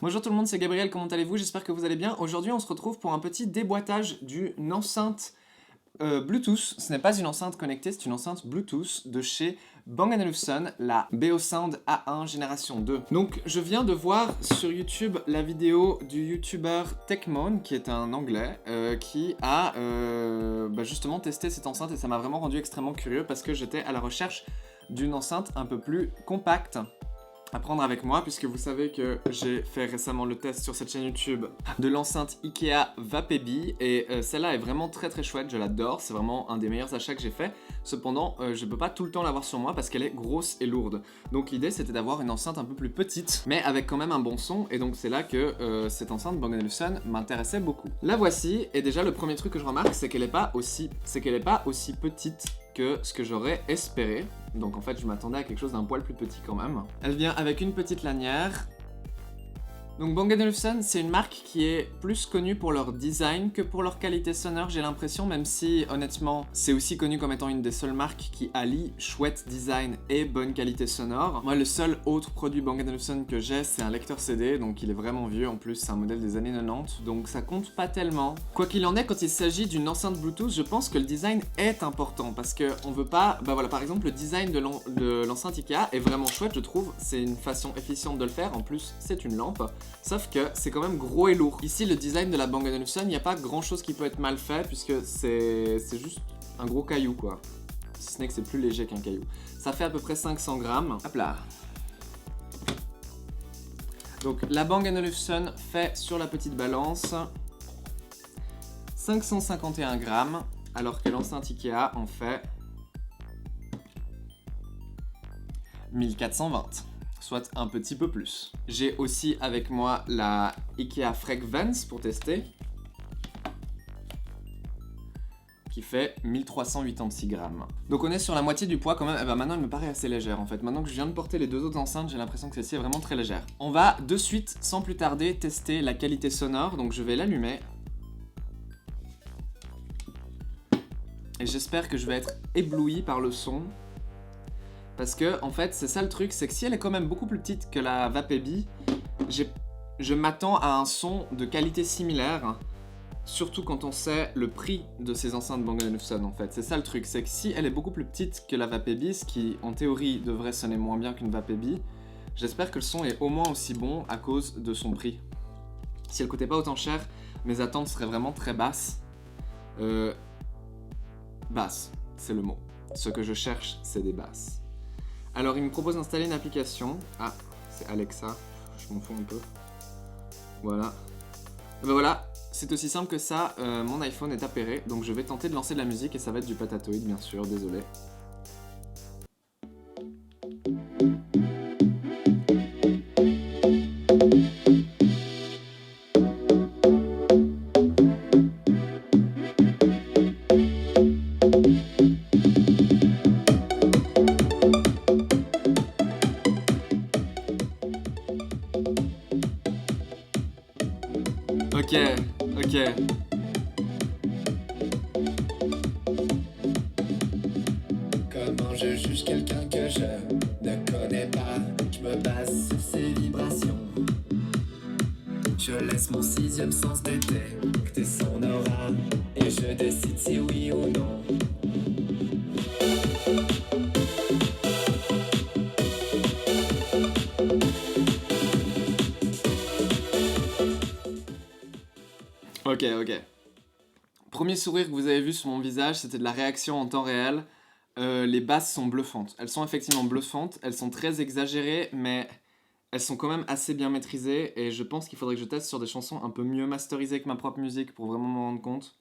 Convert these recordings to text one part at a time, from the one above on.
Bonjour tout le monde, c'est Gabriel, comment allez-vous? J'espère que vous allez bien. Aujourd'hui, on se retrouve pour un petit déboîtage d'une enceinte Bluetooth. Ce n'est pas une enceinte connectée, c'est une enceinte Bluetooth de chez Bang & Olufsen, la Beosound A1 génération 2. Donc, je viens de voir sur YouTube la vidéo du YouTuber Techmon, qui est un anglais, qui a justement testé cette enceinte et ça m'a vraiment rendu extrêmement curieux parce que j'étais à la recherche d'une enceinte un peu plus compacte à prendre avec moi, puisque vous savez que j'ai fait récemment le test sur cette chaîne YouTube de l'enceinte Ikea Vapebi, et celle-là est vraiment très très chouette, je l'adore, c'est vraiment un des meilleurs achats que j'ai fait. Cependant, je peux pas tout le temps l'avoir sur moi parce qu'elle est grosse et lourde. Donc l'idée c'était d'avoir une enceinte un peu plus petite, mais avec quand même un bon son, et donc c'est là que cette enceinte Bang & Olufsen m'intéressait beaucoup. La voici, et déjà le premier truc que je remarque, c'est qu'elle est pas aussi petite que ce que j'aurais espéré. Donc en fait je m'attendais à quelque chose d'un poil plus petit quand même. Elle vient avec une petite lanière. Donc Bang & Olufsen, c'est une marque qui est plus connue pour leur design que pour leur qualité sonore, j'ai l'impression, même si honnêtement c'est aussi connu comme étant une des seules marques qui allie chouette design et bonne qualité sonore. Moi, le seul autre produit Bang & Olufsen que j'ai, c'est un lecteur CD, donc il est vraiment vieux, en plus c'est un modèle des années 90, donc ça compte pas tellement. Quoi qu'il en est, quand il s'agit d'une enceinte Bluetooth, je pense que le design est important, parce que on veut pas... Bah voilà, par exemple le design de l'enceinte Ikea est vraiment chouette, je trouve, c'est une façon efficiente de le faire, en plus c'est une lampe. Sauf que c'est quand même gros et lourd. Ici, le design de la Bang & Olufsen, il n'y a pas grand chose qui peut être mal fait, puisque c'est juste un gros caillou, quoi. Si ce n'est que c'est plus léger qu'un caillou. Ça fait à peu près 500 grammes. Hop là. Donc la Bang & Olufsen fait sur la petite balance 551 grammes, alors que l'enceinte Ikea en fait 1420. Soit un petit peu plus. J'ai aussi avec moi la Ikea Frequenz pour tester, qui fait 1386 grammes. Donc on est sur la moitié du poids quand même. Maintenant elle me paraît assez légère en fait. Maintenant que je viens de porter les deux autres enceintes, j'ai l'impression que celle-ci est vraiment très légère. On va de suite, sans plus tarder, tester la qualité sonore. Donc je vais l'allumer. Et j'espère que je vais être ébloui par le son. Parce que, en fait, c'est ça le truc, c'est que si elle est quand même beaucoup plus petite que la Vapebi, je m'attends à un son de qualité similaire, surtout quand on sait le prix de ces enceintes Bang & Olufsen, en fait. C'est ça le truc, c'est que si elle est beaucoup plus petite que la Vapebi, ce qui, en théorie, devrait sonner moins bien qu'une Vapebi, j'espère que le son est au moins aussi bon à cause de son prix. Si elle coûtait pas autant cher, mes attentes seraient vraiment très basses. Basses, c'est le mot. Ce que je cherche, c'est des basses. Alors il me propose d'installer une application. Ah, c'est Alexa, je m'en fous un peu. Voilà. Et ben voilà, c'est aussi simple que ça, mon iPhone est appairé, donc je vais tenter de lancer de la musique et ça va être du Patatoid bien sûr, désolé. Ok, ok. Comment je juge quelqu'un que je ne connais pas? Je me base sur ses vibrations. Je laisse mon sixième sens détecter son aura et je décide si oui ou non. Ok, ok. Premier sourire que vous avez vu sur mon visage, c'était de la réaction en temps réel. Les basses sont bluffantes. Elles sont effectivement bluffantes, elles sont très exagérées, mais elles sont quand même assez bien maîtrisées. Et je pense qu'il faudrait que je teste sur des chansons un peu mieux masterisées que ma propre musique pour vraiment m'en rendre compte.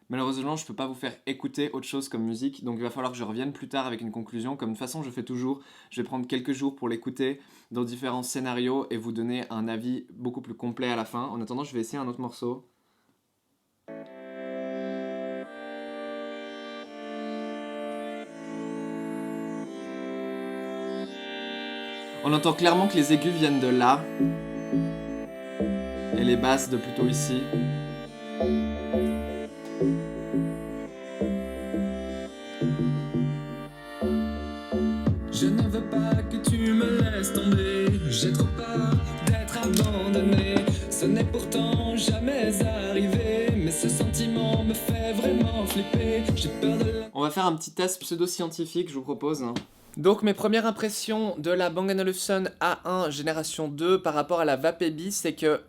Malheureusement, je peux pas vous faire écouter autre chose comme musique, donc il va falloir que je revienne plus tard avec une conclusion. Comme de toute façon, je fais toujours, je vais prendre quelques jours pour l'écouter dans différents scénarios et vous donner un avis beaucoup plus complet à la fin. En attendant, je vais essayer un autre morceau. On entend clairement que les aigus viennent de là et les basses de plutôt ici. Je ne veux pas que tu me laisses tomber. J'ai va faire un petit test pseudo-scientifique, je vous propose. Donc mes premières impressions de la Bang & Olufsen A1 génération 2 par rapport à la Vapebi, c'est que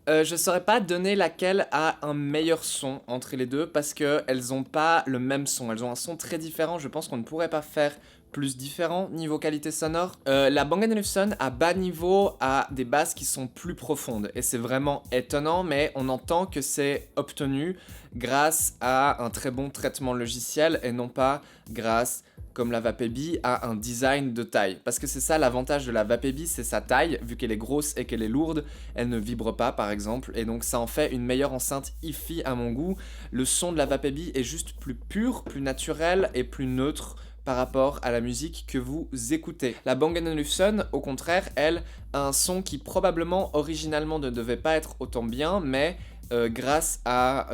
je saurais pas donner laquelle a un meilleur son entre les deux parce qu'elles ont pas le même son, elles ont un son très différent, je pense qu'on ne pourrait pas faire plus différent niveau qualité sonore. La Bang & Olufsen à bas niveau a des basses qui sont plus profondes et c'est vraiment étonnant, mais on entend que c'est obtenu grâce à un très bon traitement logiciel et non pas grâce, comme la Vapebi, à un design de taille. Parce que c'est ça l'avantage de la Vapebi, c'est sa taille, vu qu'elle est grosse et qu'elle est lourde, elle ne vibre pas par exemple, et donc ça en fait une meilleure enceinte hi-fi à mon goût. Le son de la Vapebi est juste plus pur, plus naturel et plus neutre par rapport à la musique que vous écoutez. La Bang & Olufsen, au contraire, elle a un son qui probablement originalement ne devait pas être autant bien, mais grâce à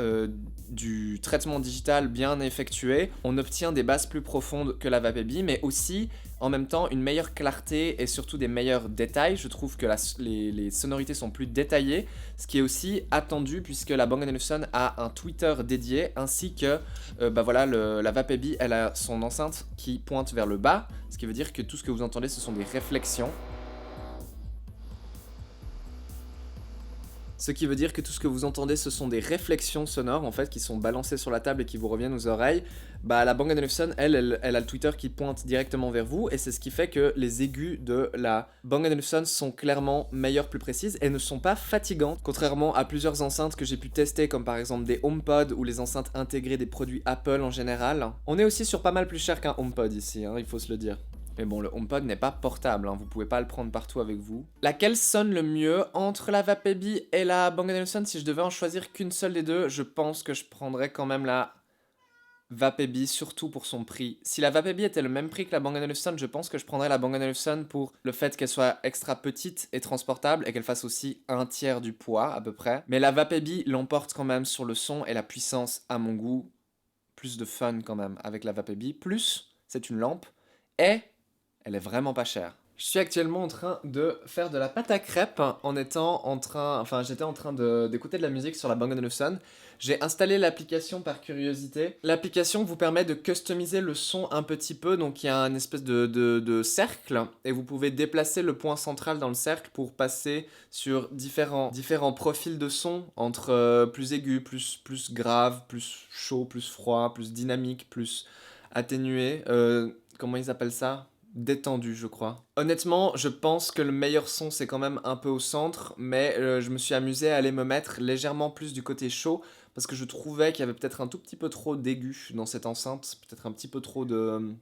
du traitement digital bien effectué, on obtient des basses plus profondes que la Vapebi, mais aussi en même temps une meilleure clarté et surtout des meilleurs détails. Je trouve que les sonorités sont plus détaillées, ce qui est aussi attendu puisque la Bang & Olufsen a un Twitter dédié, ainsi que voilà, la Vapebi, elle a son enceinte qui pointe vers le bas, ce qui veut dire que tout ce que vous entendez ce sont des réflexions. Ce qui veut dire que tout ce que vous entendez, ce sont des réflexions sonores en fait qui sont balancées sur la table et qui vous reviennent aux oreilles. La Bang & Olufsen, elle a le Twitter qui pointe directement vers vous et c'est ce qui fait que les aigus de la Bang & Olufsen sont clairement meilleures, plus précises et ne sont pas fatigantes, contrairement à plusieurs enceintes que j'ai pu tester comme par exemple des HomePod ou les enceintes intégrées des produits Apple en général. On est aussi sur pas mal plus cher qu'un HomePod ici, il faut se le dire. Mais bon, le HomePod n'est pas portable, vous pouvez pas le prendre partout avec vous. Laquelle sonne le mieux entre la Vapebi et la Bang & Olufsen? Si je devais en choisir qu'une seule des deux, je pense que je prendrais quand même la Vapebi, surtout pour son prix. Si la Vapebi était le même prix que la Bang & Olufsen, je pense que je prendrais la Bang & Olufsen pour le fait qu'elle soit extra petite et transportable et qu'elle fasse aussi un tiers du poids à peu près. Mais la Vapebi l'emporte quand même sur le son et la puissance à mon goût. Plus de fun quand même avec la Vapebi. Plus, c'est une lampe et elle est vraiment pas chère. Je suis actuellement en train de faire de la pâte à crêpes j'étais en train d'écouter de la musique sur la Bang & Olufsen. J'ai installé l'application par curiosité. L'application vous permet de customiser le son un petit peu, donc il y a une espèce de cercle et vous pouvez déplacer le point central dans le cercle pour passer sur différents profils de son entre plus aigu, plus grave, plus chaud, plus froid, plus dynamique, plus atténué. Comment ils appellent ça ? Détendu, je crois. Honnêtement, je pense que le meilleur son c'est quand même un peu au centre, mais je me suis amusé à aller me mettre légèrement plus du côté chaud parce que je trouvais qu'il y avait peut-être un tout petit peu trop d'aigus dans cette enceinte, peut-être un petit peu trop de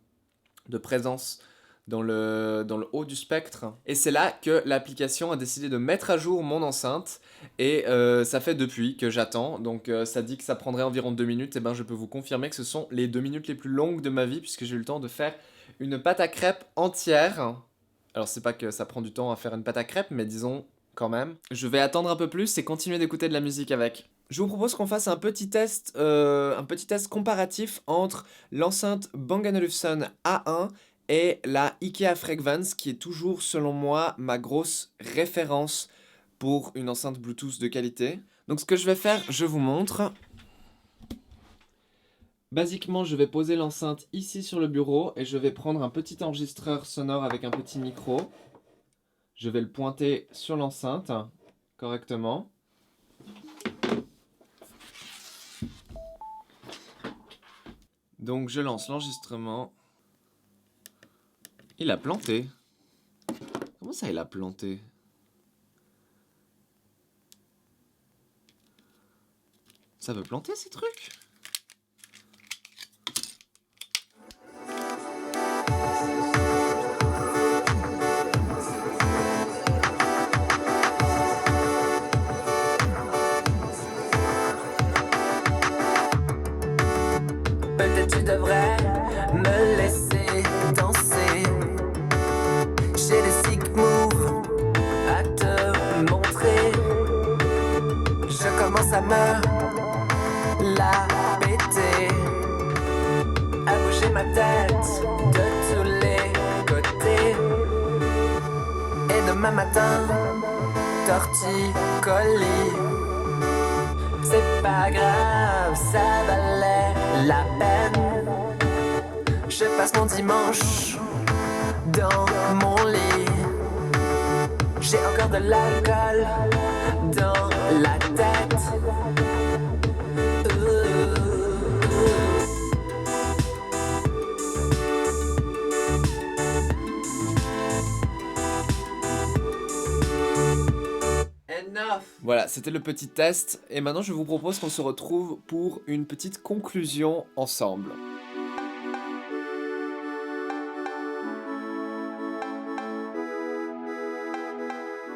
présence dans le haut du spectre. Et c'est là que l'application a décidé de mettre à jour mon enceinte et ça fait depuis que j'attends, donc ça dit que ça prendrait environ 2 minutes, et ben je peux vous confirmer que ce sont les 2 minutes les plus longues de ma vie puisque j'ai eu le temps de faire une pâte à crêpes entière. Alors c'est pas que ça prend du temps à faire une pâte à crêpes, mais disons quand même. Je vais attendre un peu plus et continuer d'écouter de la musique avec. Je vous propose qu'on fasse un petit test comparatif entre l'enceinte Bang & Olufsen A1 et la IKEA Frequenz, qui est toujours selon moi ma grosse référence pour une enceinte Bluetooth de qualité. Donc ce que je vais faire, je vous montre. Basiquement, je vais poser l'enceinte ici sur le bureau et je vais prendre un petit enregistreur sonore avec un petit micro. Je vais le pointer sur l'enceinte correctement. Donc je lance l'enregistrement. Il a planté. Comment ça il a planté? Ça veut planter ces trucs? Peut-être tu devrais me laisser danser. J'ai des sick moves à te montrer. Je commence à me la péter, à bouger ma tête de tous les côtés. Et demain matin, torticolis. C'est pas grave, ça valait la peine. Je passe mon dimanche dans mon lit. J'ai encore de l'alcool dans la tête. Voilà, c'était le petit test, et maintenant je vous propose qu'on se retrouve pour une petite conclusion ensemble.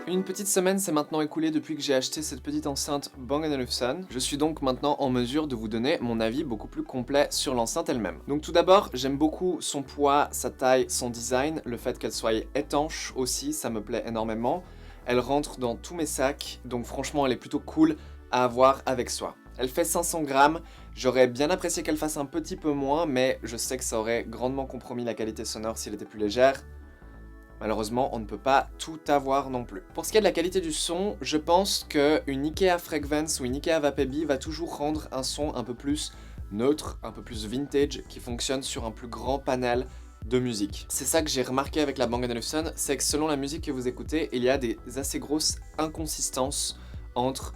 Une petite semaine s'est maintenant écoulée depuis que j'ai acheté cette petite enceinte Bang & Olufsen. Je suis donc maintenant en mesure de vous donner mon avis beaucoup plus complet sur l'enceinte elle-même. Donc tout d'abord, j'aime beaucoup son poids, sa taille, son design, le fait qu'elle soit étanche aussi, ça me plaît énormément. Elle rentre dans tous mes sacs, donc franchement elle est plutôt cool à avoir avec soi. Elle fait 500 grammes, j'aurais bien apprécié qu'elle fasse un petit peu moins, mais je sais que ça aurait grandement compromis la qualité sonore si elle était plus légère. Malheureusement, on ne peut pas tout avoir non plus. Pour ce qui est de la qualité du son, je pense qu'une Ikea Frequenz ou une Ikea Vapebi va toujours rendre un son un peu plus neutre, un peu plus vintage, qui fonctionne sur un plus grand panel de musique. C'est ça que j'ai remarqué avec la Bang & Olufsen, c'est que selon la musique que vous écoutez, il y a des assez grosses inconsistances entre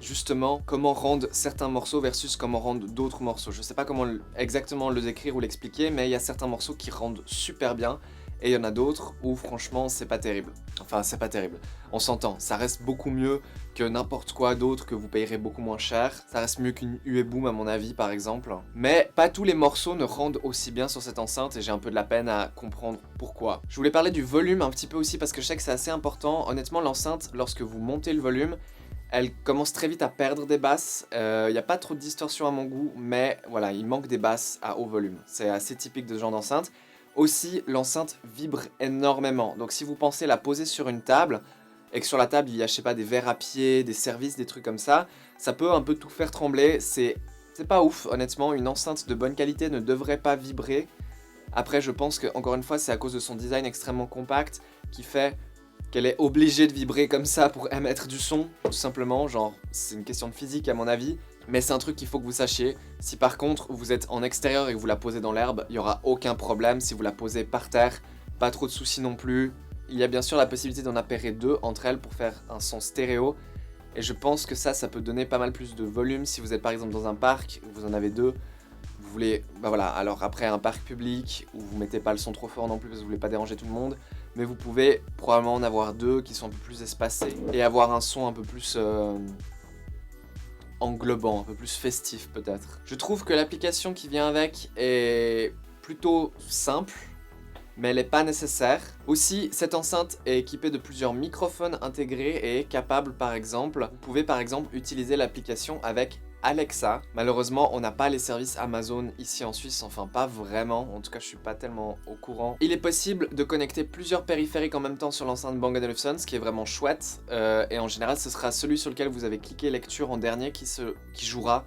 justement comment rendre certains morceaux versus comment rendre d'autres morceaux. Je sais pas comment exactement le décrire ou l'expliquer, mais il y a certains morceaux qui rendent super bien, et il y en a d'autres où franchement c'est pas terrible. Enfin c'est pas terrible, on s'entend, ça reste beaucoup mieux que n'importe quoi d'autre que vous payerez beaucoup moins cher. Ça reste mieux qu'une UE-Boom à mon avis par exemple. Mais pas tous les morceaux ne rendent aussi bien sur cette enceinte et j'ai un peu de la peine à comprendre pourquoi. Je voulais parler du volume un petit peu aussi parce que je sais que c'est assez important. Honnêtement l'enceinte, lorsque vous montez le volume, elle commence très vite à perdre des basses. Il n'y a pas trop de distorsion à mon goût, mais voilà, il manque des basses à haut volume. C'est assez typique de ce genre d'enceinte. Aussi, l'enceinte vibre énormément. Donc si vous pensez la poser sur une table, et que sur la table il y a, je sais pas, des verres à pied, des services, des trucs comme ça peut un peu tout faire trembler. C'est pas ouf, honnêtement. Une enceinte de bonne qualité ne devrait pas vibrer. Après, je pense que, encore une fois, c'est à cause de son design extrêmement compact qui fait qu'elle est obligée de vibrer comme ça pour émettre du son, tout simplement. Genre, c'est une question de physique à mon avis. Mais c'est un truc qu'il faut que vous sachiez. Si par contre vous êtes en extérieur et que vous la posez dans l'herbe, il n'y aura aucun problème. Si vous la posez par terre, pas trop de soucis non plus. Il y a bien sûr la possibilité d'en appairer deux entre elles pour faire un son stéréo. Et je pense que ça peut donner pas mal plus de volume si vous êtes par exemple dans un parc, vous en avez deux. Vous voulez, bah voilà, alors après un parc public où vous mettez pas le son trop fort non plus parce que vous voulez pas déranger tout le monde. Mais vous pouvez probablement en avoir deux qui sont un peu plus espacés. Et avoir un son un peu plus... englobant, un peu plus festif peut-être. Je trouve que l'application qui vient avec est plutôt simple, mais elle n'est pas nécessaire. Aussi, cette enceinte est équipée de plusieurs microphones intégrés et est capable par exemple, vous pouvez par exemple utiliser l'application avec Alexa. Malheureusement, on n'a pas les services Amazon ici en Suisse, enfin pas vraiment, en tout cas je suis pas tellement au courant. Il est possible de connecter plusieurs périphériques en même temps sur l'enceinte Bang & Olufsen, ce qui est vraiment chouette, et en général ce sera celui sur lequel vous avez cliqué lecture en dernier qui jouera.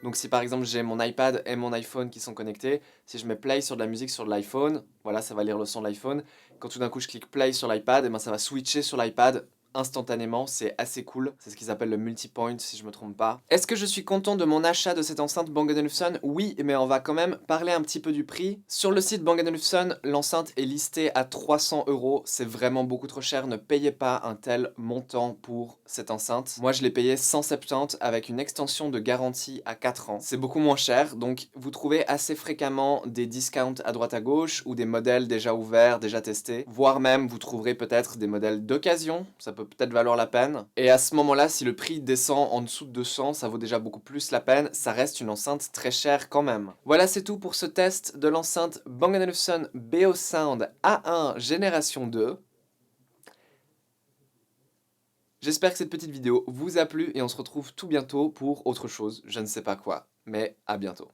Donc si par exemple j'ai mon iPad et mon iPhone qui sont connectés, si je mets play sur de la musique sur l'iPhone, voilà ça va lire le son de l'iPhone. Quand tout d'un coup je clique play sur l'iPad, et ben ça va switcher sur l'iPad instantanément, c'est assez cool. C'est ce qu'ils appellent le multipoint si je me trompe pas. Est-ce que je suis content de mon achat de cette enceinte Bang & Olufsen? Oui, mais on va quand même parler un petit peu du prix. Sur le site Bang & Olufsen, l'enceinte est listée à 300 €. C'est vraiment beaucoup trop cher, ne payez pas un tel montant pour cette enceinte. Moi je l'ai payé 170 avec une extension de garantie à 4 ans. C'est beaucoup moins cher, donc vous trouvez assez fréquemment des discounts à droite à gauche ou des modèles déjà ouverts, déjà testés. Voire même vous trouverez peut-être des modèles d'occasion, ça peut peut-être valoir la peine. Et à ce moment-là, si le prix descend en dessous de 200, ça vaut déjà beaucoup plus la peine. Ça reste une enceinte très chère quand même. Voilà, c'est tout pour ce test de l'enceinte Bang & Olufsen Beosound A1 Génération 2. J'espère que cette petite vidéo vous a plu et on se retrouve tout bientôt pour autre chose. Je ne sais pas quoi, mais à bientôt.